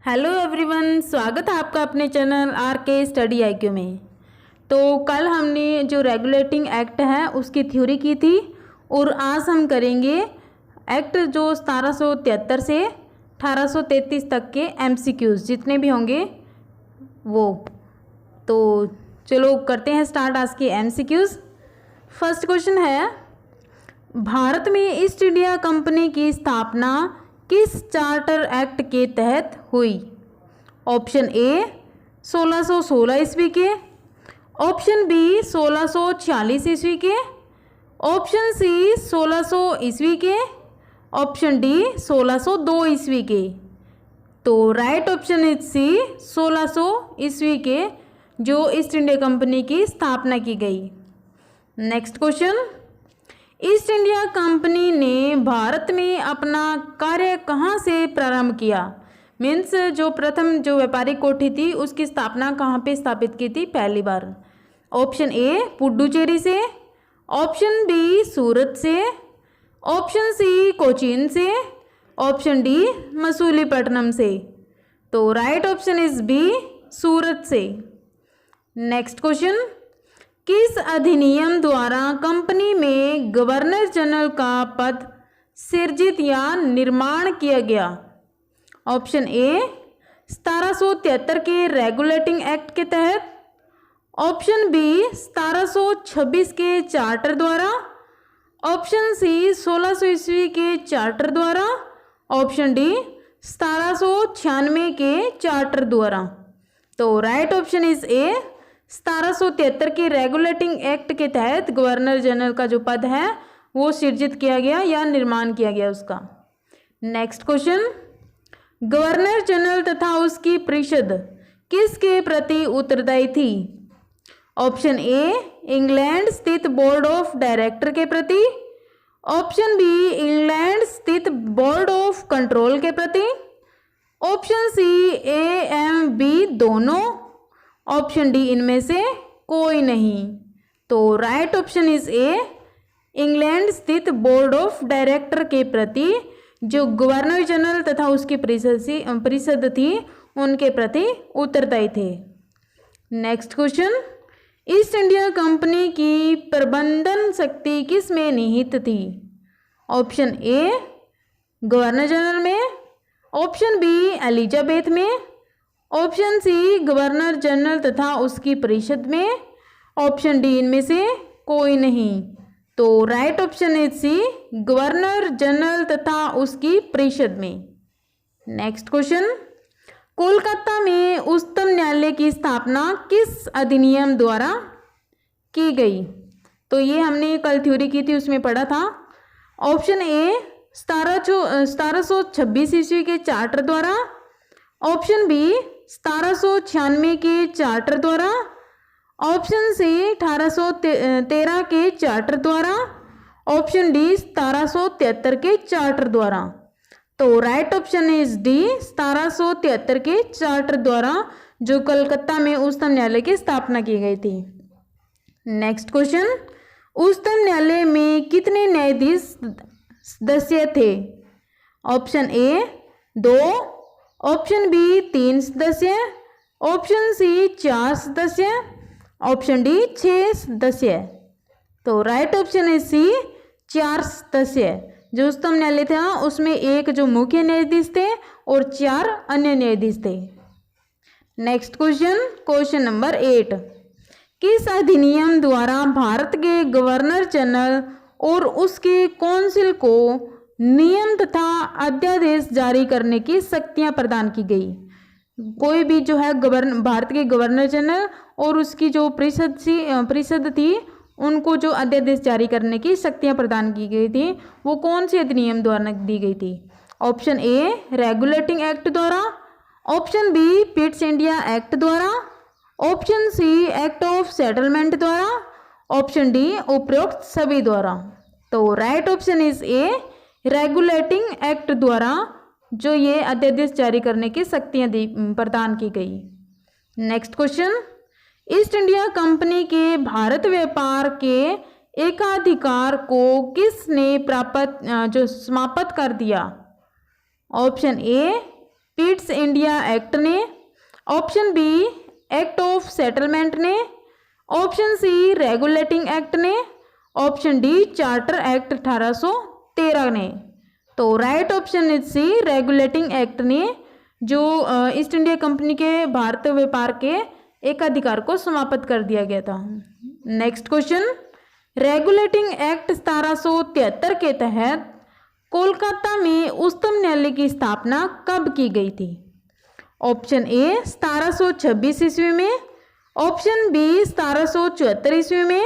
Hello everyone, स्वागत है आपका अपने चैनल आर के स्टडी IQ में। तो कल हमने जो रेगुलेटिंग एक्ट है उसकी थ्योरी की थी और आज हम करेंगे एक्ट जो 1773 से 1833 तक के MCQs जितने भी होंगे वो। तो चलो करते हैं स्टार्ट आज के MCQs। फर्स्ट क्वेश्चन है, भारत में ईस्ट इंडिया कंपनी की स्थापना किस चार्टर एक्ट के तहत हुई? ऑप्शन ए 1616 ईस्वी के, ऑप्शन बी 1646 ईस्वी के, ऑप्शन सी 1600 ईस्वी के, ऑप्शन डी 1602 ईस्वी के। तो राइट ऑप्शन इज सी 1600 ईस्वी के जो ईस्ट इंडिया कंपनी की स्थापना की गई। Next question, East India company ने भारत में अपना कार्य कहाँ से प्रारंभ किया? मीन्स जो प्रथम जो व्यापारिक कोठी थी उसकी स्थापना कहाँ पे स्थापित की थी पहली बार? ऑप्शन ए पुडुचेरी से, ऑप्शन बी सूरत से, ऑप्शन सी कोचीन से, ऑप्शन डी मसूलीपट्टनम से। तो राइट ऑप्शन इज बी सूरत से। नेक्स्ट क्वेश्चन, किस अधिनियम द्वारा कंपनी में गवर्नर जनरल का पद सृजित या निर्माण किया गया? ऑप्शन ए 1773 के रेगुलेटिंग एक्ट के तहत, ऑप्शन बी 1726 के चार्टर द्वारा, ऑप्शन सी 1600 ईस्वी के चार्टर द्वारा, ऑप्शन डी 1796 के चार्टर द्वारा। तो राइट ऑप्शन इज ए 1773 के रेगुलेटिंग एक्ट के तहत गवर्नर जनरल का जो पद है वो सृजित किया गया या निर्माण किया गया उसका। नेक्स्ट क्वेश्चन, गवर्नर जनरल तथा उसकी परिषद किसके प्रति उत्तरदायी थी? ऑप्शन ए इंग्लैंड स्थित बोर्ड ऑफ डायरेक्टर के प्रति, ऑप्शन बी इंग्लैंड स्थित बोर्ड ऑफ कंट्रोल के प्रति, ऑप्शन सी A-M-B दोनों, ऑप्शन डी इनमें से कोई नहीं। तो right option is A England स्थित बोर्ड ऑफ डायरेक्टर के प्रति जो गवर्नर जनरल तथा उसकी परिषद थी उनके प्रति उत्तरदायी थे। Next question, East India company की प्रबंधन शक्ति किस में निहित थी? ऑप्शन ए गवर्नर जनरल में, ऑप्शन बी एलिजाबेथ में, ऑप्शन सी गवर्नर जनरल तथा उसकी परिषद में, ऑप्शन डी इनमें से कोई नहीं। तो right option is C governor general तथा उसकी परिषद में। नेक्स्ट क्वेश्चन, कोलकाता में उच्चतम न्यायालय की स्थापना किस अधिनियम द्वारा की गई? तो ये हमने कल थ्योरी की थी उसमें पढ़ा था। ऑप्शन ए 1726 ईस्वी के चार्टर द्वारा, ऑप्शन बी 1796 के चार्टर द्वारा, ऑप्शन सी 1813 के चार्टर द्वारा, ऑप्शन डी 1773 के चार्टर द्वारा। तो राइट ऑप्शन इज डी 1773 के चार्टर द्वारा जो कलकत्ता में उच्चतम न्यायालय की स्थापना की गई थी। नेक्स्ट क्वेश्चन, उच्चतम न्यायालय में कितने न्यायाधीश सदस्य थे? ऑप्शन ए 2, ऑप्शन बी 3 सदस्य, ऑप्शन सी 4 सदस्य, ऑप्शन डी 6 सदस्य। तो राइट ऑप्शन है सी 4 सदस्य। जो उच्चतम न्यायालय था उसमें एक जो मुख्य न्यायाधीश थे और 4 अन्य न्यायाधीश थे। नेक्स्ट क्वेश्चन, क्वेश्चन नंबर 8, किस अधिनियम द्वारा भारत के गवर्नर जनरल और उसके काउंसिल को नियम तथा अध्यादेश जारी करने की शक्तियां प्रदान की गई? कोई भी जो है भारत के गवर्नर जनरल और उसकी जो परिषद थी उनको जो अध्यादेश जारी करने की शक्तियां प्रदान की गई थी वो कौन से अधिनियम द्वारा दी गई थी? ऑप्शन ए रेगुलेटिंग एक्ट द्वारा, option B Pitt's India act द्वारा, option C act of settlement द्वारा, ऑप्शन डी उपरोक्त सभी द्वारा। तो right option is A regulating act द्वारा जो ये अध्यादेश जारी करने की शक्तियां प्रदान की गई। Next question, East India company के भारत व्यापार के एकाधिकार को किसने समाप्त कर दिया? Option A Pitt's India act ने, option B act of settlement ने, ऑप्शन सी रेगुलेटिंग एक्ट ने, ऑप्शन डी चार्टर एक्ट 1813 ने। तो right option is C regulating act ने, जो ईस्ट इंडिया कंपनी के भारतीय व्यापार के एकाधिकार को समाप्त कर दिया गया था। नेक्स्ट क्वेश्चन, रेगुलेटिंग एक्ट 1773 के तहत कोलकाता में उच्चतम न्यायालय की स्थापना कब की गई थी? ऑप्शन ए 1726 ईस्वी में, ऑप्शन बी 1774 ईस्वी में,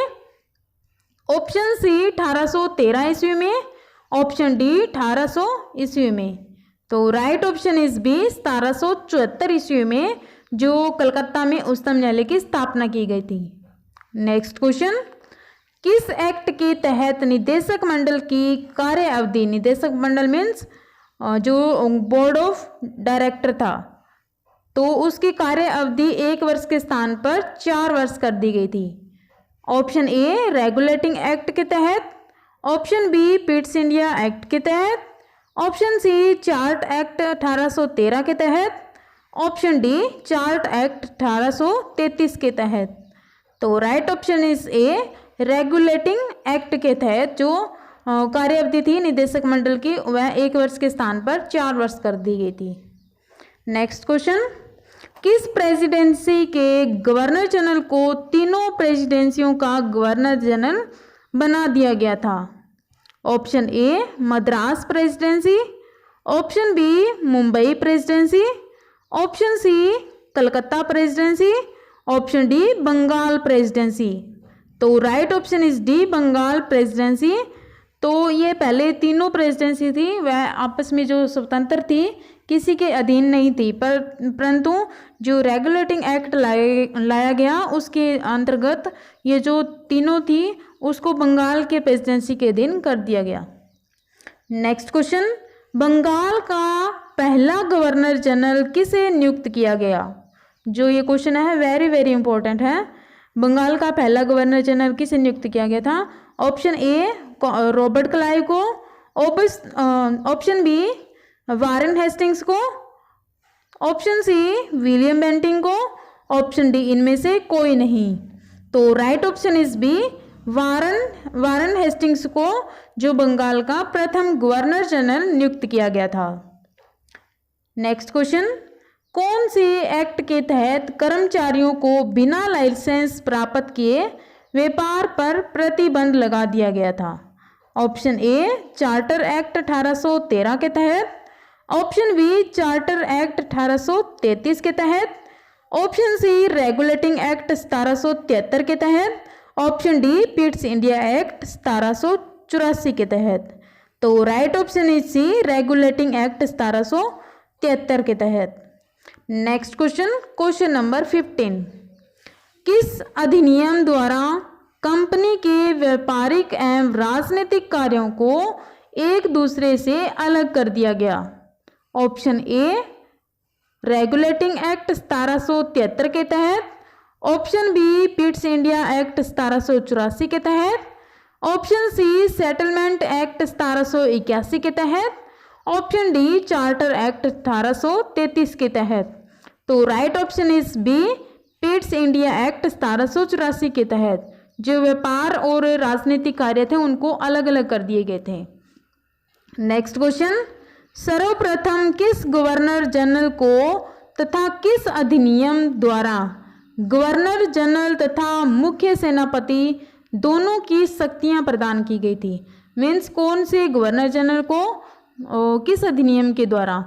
ऑप्शन सी 1813 ईस्वी में, ऑप्शन डी 1800 ईस्वी में। तो राइट ऑप्शन इज बी 1774 ईस्वी में, जो कलकत्ता में उच्चतम न्यायालय की स्थापना की गई थी। नेक्स्ट क्वेश्चन, किस एक्ट के तहत निदेशक मंडल की कार्य अवधि, निदेशक मंडल मीन्स जो बोर्ड ऑफ डायरेक्टर था, तो उसकी कार्य अवधि 1 वर्ष के स्थान पर 4 वर्ष कर दी गई थी? ऑप्शन ए रेगुलेटिंग एक्ट के तहत, option B Pitt's India act के तहत, ऑप्शन सी चार्ट एक्ट 1813 के तहत, ऑप्शन डी चार्ट एक्ट 1833 के तहत। तो right option is A regulating act के तहत जो कार्य अवधि थी निदेशक मंडल की, वह 1 वर्ष के स्थान पर 4 वर्ष कर दी गई थी। नेक्स्ट क्वेश्चन, किस प्रेसिडेंसी के गवर्नर जनरल को तीनों प्रेसिडेंसियों का गवर्नर जनरल बना दिया गया था? Option A Madras presidency, option B Mumbai presidency, option C Calcutta presidency, option D Bengal presidency. तो right option is D Bengal presidency. तो ये पहले तीनों प्रेसिडेंसी थी वह आपस में जो स्वतंत्र थी, किसी के अधीन नहीं थी, परंतु जो रेगुलेटिंग एक्ट लाया गया उसके अंतर्गत ये जो तीनों थी उसको बंगाल के प्रेसिडेंसी के अधीन कर दिया गया। नेक्स्ट क्वेश्चन, बंगाल का पहला गवर्नर जनरल किसे नियुक्त किया गया? जो ये क्वेश्चन है वेरी वेरी इंपॉर्टेंट है। बंगाल का पहला गवर्नर जनरल किसे नियुक्त किया गया था? ऑप्शन ए रॉबर्ट क्लाइव को, ऑप्शन बी वारेन हेस्टिंग्स को, ऑप्शन सी विलियम बेंटिंग को, ऑप्शन डी इनमें से कोई नहीं। तो right option is B Warren Hastings को, जो बंगाल का प्रथम गवर्नर जनरल नियुक्त किया गया था। नेक्स्ट क्वेश्चन, कौन से एक्ट के तहत कर्मचारियों को बिना लाइसेंस प्राप्त किए व्यापार पर प्रतिबंध लगा दिया गया था? ऑप्शन ए चार्टर एक्ट 1813 के तहत, ऑप्शन बी चार्टर एक्ट 1833 के तहत, ऑप्शन सी रेगुलेटिंग एक्ट 1773 के तहत, option D Pitt's India act 1784 के तहत। तो right option is C regulating act 1773 के तहत। नेक्स्ट क्वेश्चन, क्वेश्चन नंबर 15, किस अधिनियम द्वारा कंपनी के व्यापारिक एवं राजनीतिक कार्यों को एक दूसरे से अलग कर दिया गया? ऑप्शन ए रेगुलेटिंग एक्ट 1773 के तहत, option B Pitt's India act 1784 के तहत, ऑप्शन सी सेटलमेंट एक्ट 1781 के तहत, ऑप्शन डी चार्टर एक्ट 1833 के तहत। तो right option is B Pitt's India act 1784 के तहत जो व्यापार और राजनीतिक कार्य थे उनको अलग अलग कर दिए गए थे। नेक्स्ट क्वेश्चन, सर्वप्रथम किस गवर्नर जनरल को तथा किस अधिनियम द्वारा गवर्नर जनरल तथा मुख्य सेनापति दोनों की शक्तियां प्रदान की गई थी? मीन्स कौन से गवर्नर जनरल को किस अधिनियम के द्वारा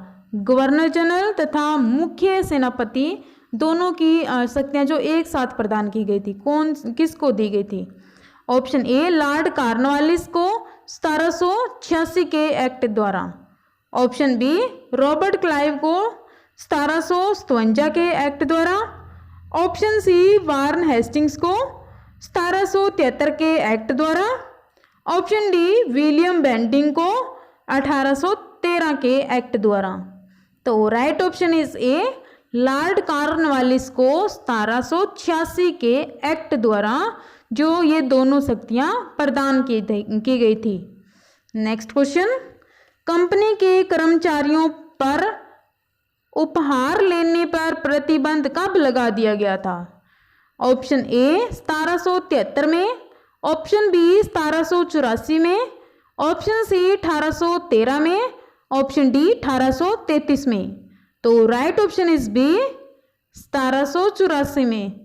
गवर्नर जनरल तथा मुख्य सेनापति दोनों की शक्तियां जो एक साथ प्रदान की गई थी, कौन किसको दी गई थी? ऑप्शन ए लॉर्ड कॉर्नवालिस को 1786 के एक्ट द्वारा, ऑप्शन बी रॉबर्ट क्लाइव को 1757 के एक्ट द्वारा, ऑप्शन सी वारेन हेस्टिंग्स को 1773 के एक्ट द्वारा, ऑप्शन डी विलियम बेंटिंग को 1813 के एक्ट द्वारा। तो right option is A Lord Cornwallis को 1786 के एक्ट द्वारा जो ये दोनों शक्तियां प्रदान की गई थी। नेक्स्ट क्वेश्चन, कंपनी के कर्मचारियों पर उपहार लेने पर प्रतिबंध कब लगा दिया गया था? ऑप्शन ए 1773 में, ऑप्शन बी 1784 में, ऑप्शन सी 1813 में, ऑप्शन डी 1833 में। तो राइट ऑप्शन इज बी 1784 में।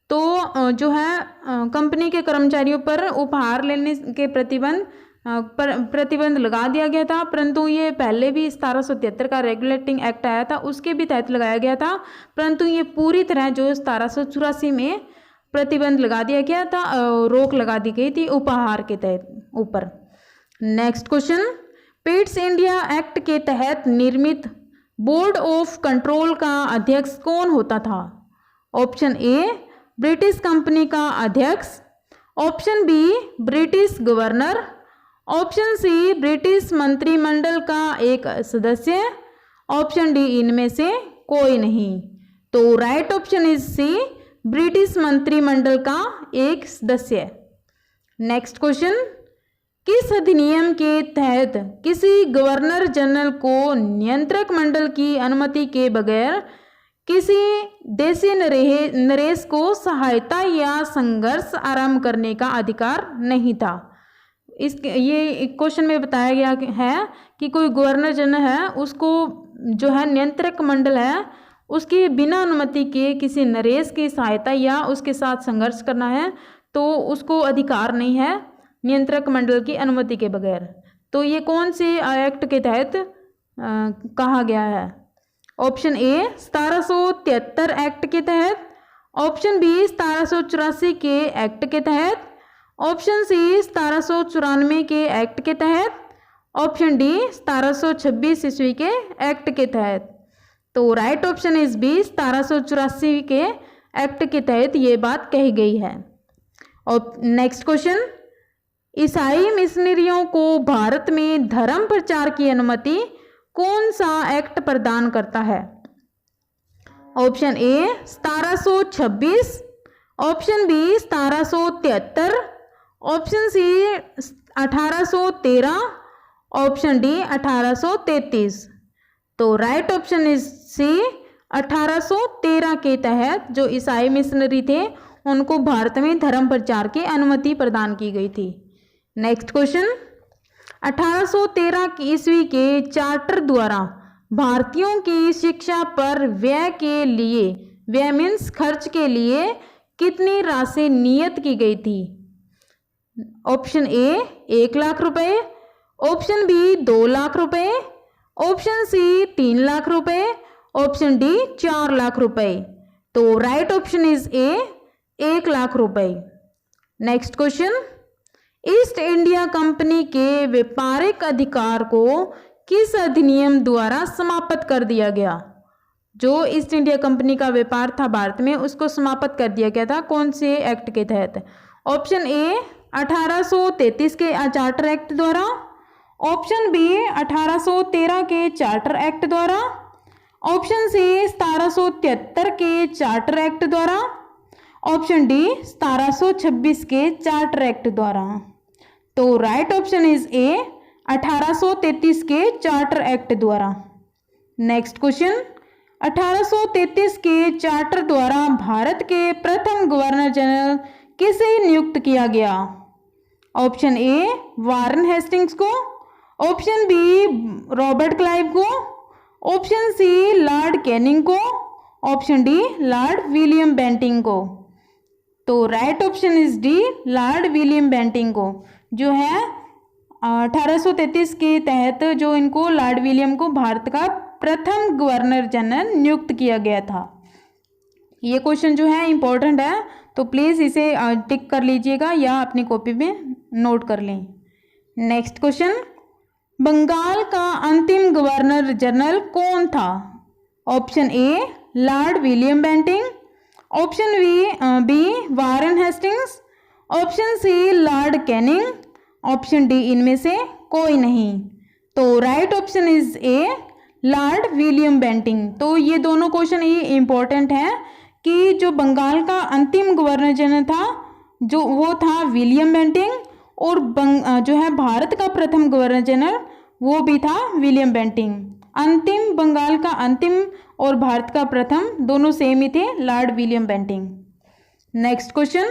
तो जो है कंपनी के कर्मचारियों पर उपहार लेने के प्रतिबंध लगा दिया गया था, परंतु ये पहले भी 1773 का रेगुलेटिंग एक्ट आया था, उसके भी तहत लगाया गया था, परंतु ये पूरी तरह जो 1784 में प्रतिबंध लगा दिया गया था, रोक लगा दी गई थी उपहार के तहत ऊपर। नेक्स्ट क्वेश्चन, पिट्स इंडिया एक्ट के तहत निर्मित बोर्ड ऑफ कंट्रोल का अध्यक्ष कौन होता था? ऑप्शन ए ब्रिटिश कंपनी का अध्यक्ष, option B British governor, option C British मंत्रिमंडल का एक सदस्य, ऑप्शन डी इनमें से कोई नहीं। तो right option is C British मंत्रिमंडल का एक सदस्य। नेक्स्ट क्वेश्चन, किस अधिनियम के तहत किसी गवर्नर जनरल को नियंत्रक मंडल की अनुमति के बगैर किसी देशी नरेश को सहायता या संघर्ष आरंभ करने का अधिकार नहीं था? ये क्वेश्चन में बताया गया है कि कोई गवर्नर जनरल है, उसको जो है नियंत्रक मंडल है, उसकी बिना अनुमति के किसी नरेश की सहायता या उसके साथ संघर्ष करना है, तो उसको अधिकार नहीं है नियंत्रक मंडल की अनुमति के बगैर। तो ये कौन से एक्ट के तहत कहा गया है? ऑप्शन ए 1773 एक्ट के तहत, ऑप्शन बी 1784 के एक्ट के तहत, ऑप्शन सी 1794 के एक्ट के तहत, ऑप्शन डी 1726 ईस्वी के एक्ट के तहत। तो राइट ऑप्शन इज बी 1784 के एक्ट के तहत ये बात कही गई है। और नेक्स्ट क्वेश्चन, ईसाई मिशनरियों को भारत में धर्म प्रचार की अनुमति कौन सा एक्ट प्रदान करता है? Option A 1726, option B 1773, option C 1813, option D 1833। तो राइट ऑप्शन इज सी 1813 के तहत जो ईसाई मिशनरी थे उनको भारत में धर्म प्रचार की अनुमति प्रदान की गई थी। नेक्स्ट क्वेश्चन, 1813 ईस्वी के चार्टर द्वारा भारतीयों की शिक्षा पर व्यय के लिए, व्यय मीन्स खर्च के लिए कितनी राशि नियत की गई थी? ऑप्शन ए 1 लाख रुपए, ऑप्शन बी 2 लाख रुपए, ऑप्शन सी 3 लाख रुपए, ऑप्शन डी 4 लाख रुपए। तो right option is A 1 lakh रुपए। Next question, East India company के व्यापारिक अधिकार को किस अधिनियम द्वारा समाप्त कर दिया गया? जो ईस्ट इंडिया कंपनी का व्यापार था भारत में, उसको समाप्त कर दिया गया था कौन से एक्ट के तहत? ऑप्शन ए 1833 के चार्टर एक्ट द्वारा, ऑप्शन बी 1813 के चार्टर एक्ट द्वारा, ऑप्शन सी 1773 के चार्टर एक्ट द्वारा, ऑप्शन डी 1726 के चार्टर एक्ट द्वारा। तो राइट ऑप्शन इज ए 1833 के चार्टर एक्ट द्वारा। नेक्स्ट क्वेश्चन, 1833 के चार्टर द्वारा भारत के प्रथम गवर्नर जनरल किसे नियुक्त किया गया? ऑप्शन ए वारन हेस्टिंग्स को, ऑप्शन बी रॉबर्ट क्लाइव को, ऑप्शन सी लॉर्ड कैनिंग को, option D Lord William Bentinck को। तो right option is D Lord William Bentinck को, जो है 1833 के तहत जो इनको लॉर्ड विलियम को भारत का प्रथम गवर्नर जनरल नियुक्त किया गया था। ये क्वेश्चन जो है इम्पोर्टेंट है, तो प्लीज़ इसे टिक कर लीजिएगा या अपनी कॉपी में नोट कर लें। नेक्स्ट क्वेश्चन, बंगाल का अंतिम गवर्नर जनरल कौन था? Option A Lord William Bentinck, option B Warren Hastings, option C Lord Canning, option D इनमें से कोई नहीं। तो right option is A Lord William Bentinck. तो ये दोनों क्वेश्चन ये इम्पोर्टेंट है कि जो बंगाल का अंतिम गवर्नर जनरल था जो वो था विलियम बेंटिंग, और जो है भारत का प्रथम गवर्नर जनरल वो भी था विलियम बेंटिंग। अंतिम, बंगाल का अंतिम और भारत का प्रथम दोनों सेम ही थे, Lord William Bentinck. Next question,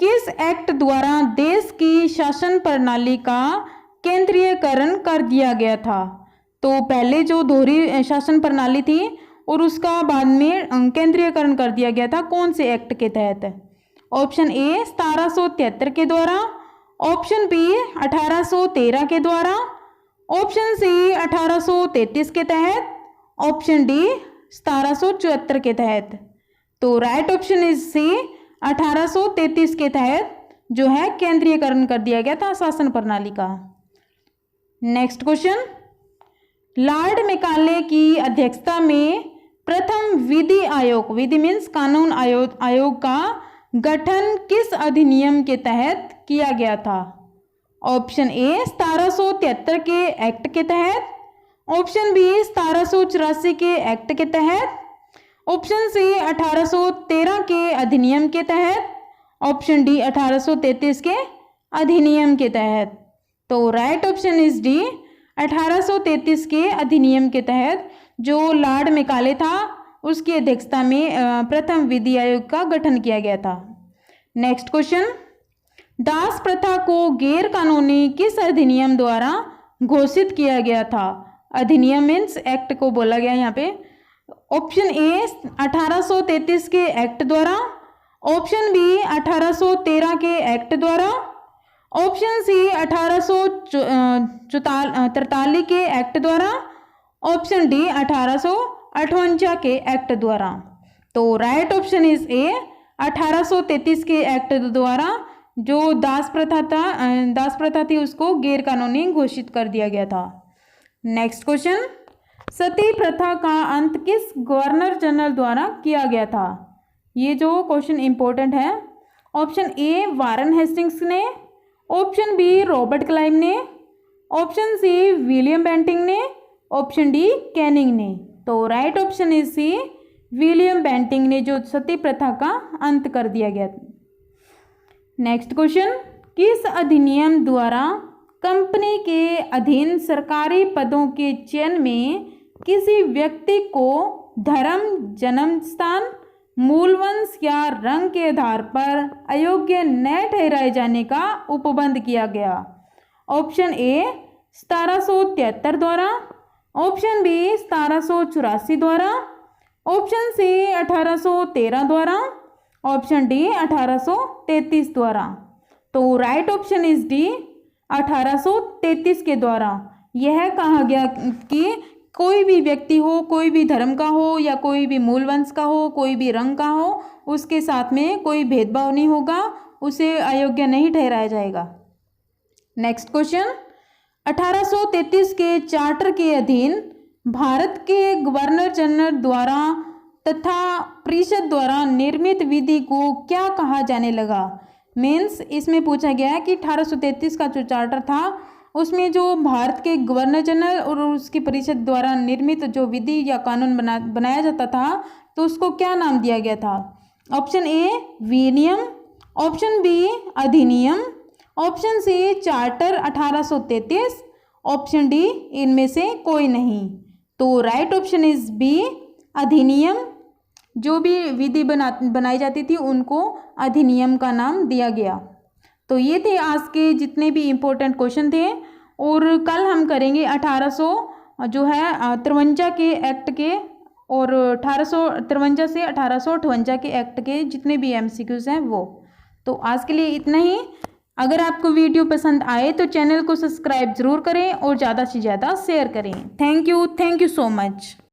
किस एक्ट द्वारा देश की शासन प्रणाली का केंद्रीयकरण कर दिया गया था? तो पहले जो दोहरी शासन प्रणाली थी और उसका बाद में केंद्रीयकरण कर दिया गया था, कौन से एक्ट के तहत? ऑप्शन ए 1773 के द्वारा, ऑप्शन बी 1813 के द्वारा, ऑप्शन सी 1833 के तहत, ऑप्शन डी 1774 के तहत। तो राइट ऑप्शन इज सी 1833 के तहत जो है केंद्रीयकरण कर दिया गया था शासन प्रणाली का। नेक्स्ट क्वेश्चन, लॉर्ड मैकाले की अध्यक्षता में प्रथम विधि आयोग, विधि मीन्स कानून आयोग का गठन किस अधिनियम के तहत किया गया था? ऑप्शन ए 1773 के एक्ट के तहत, ऑप्शन बी 1784 के एक्ट के तहत, ऑप्शन सी 1813 के अधिनियम के तहत, ऑप्शन डी 1833 के अधिनियम के तहत। तो राइट ऑप्शन इज डी 1833 के अधिनियम के तहत जो लॉर्ड मैकाले था उसकी अध्यक्षता में प्रथम विधि आयोग का गठन किया गया था। नेक्स्ट क्वेश्चन, दास प्रथा को गैर कानूनी किस अधिनियम द्वारा घोषित किया गया था? अधिनियम मीन्स एक्ट को बोला गया यहाँ पे। ऑप्शन ए 1833 के एक्ट द्वारा, ऑप्शन बी 1813 के एक्ट द्वारा, ऑप्शन सी 1843 के एक्ट द्वारा, ऑप्शन डी 1858 के एक्ट द्वारा। तो राइट ऑप्शन इज ए 1833 के एक्ट द्वारा जो दास प्रथा थी उसको गैर कानूनी घोषित कर दिया गया था। नेक्स्ट क्वेश्चन, सती प्रथा का अंत किस गवर्नर जनरल द्वारा किया गया था? ये जो क्वेश्चन इंपॉर्टेंट है। ऑप्शन ए वारन हेस्टिंग्स ने, ऑप्शन बी रॉबर्ट क्लाइव ने, ऑप्शन सी विलियम बेंटिंक ने, ऑप्शन डी कैनिंग ने। तो right option is C William Bentinck ने जो सती प्रथा का अंत कर दिया गया। नेक्स्ट क्वेश्चन, किस अधिनियम द्वारा कंपनी के अधीन सरकारी पदों के चयन में किसी व्यक्ति को धर्म, जन्म स्थान, मूलवंश या रंग के आधार पर अयोग्य न ठहराए जाने का उपबंध किया गया? ऑप्शन ए 1773 द्वारा, ऑप्शन बी 1784 द्वारा, ऑप्शन सी 1813 द्वारा, ऑप्शन डी 1833 द्वारा। तो राइट ऑप्शन इज डी 1833 के द्वारा। यह कहा गया कि कोई भी व्यक्ति हो, कोई भी धर्म का हो या कोई भी मूल वंश का हो, कोई भी रंग का हो, उसके साथ में कोई भेदभाव नहीं होगा, उसे अयोग्य नहीं ठहराया जाएगा। नेक्स्ट क्वेश्चन, 1833 के चार्टर के अधीन भारत के गवर्नर जनरल द्वारा तथा परिषद द्वारा निर्मित विधि को क्या कहा जाने लगा? मीन्स इसमें पूछा गया है कि 1833 का जो चार्टर था उसमें जो भारत के गवर्नर जनरल और उसकी परिषद द्वारा निर्मित जो विधि या कानून बनाया जाता था तो उसको क्या नाम दिया गया था? ऑप्शन ए विनियम, ऑप्शन बी अधिनियम, option C charter 1833, option D इनमें से कोई नहीं। तो राइट ऑप्शन इज बी अधिनियम। जो भी विधि बनाई जाती थी उनको अधिनियम का नाम दिया गया। तो ये थे आज के जितने भी इम्पोर्टेंट क्वेश्चन थे और कल हम करेंगे 1853 के एक्ट के और 1853 से 1858 के एक्ट के जितने भी एमसीक्यूज हैं वो। तो आज के लिए इतना ही। अगर आपको वीडियो पसंद आए तो चैनल को सब्सक्राइब ज़रूर करें और ज़्यादा से ज़्यादा शेयर करें। Thank you so much.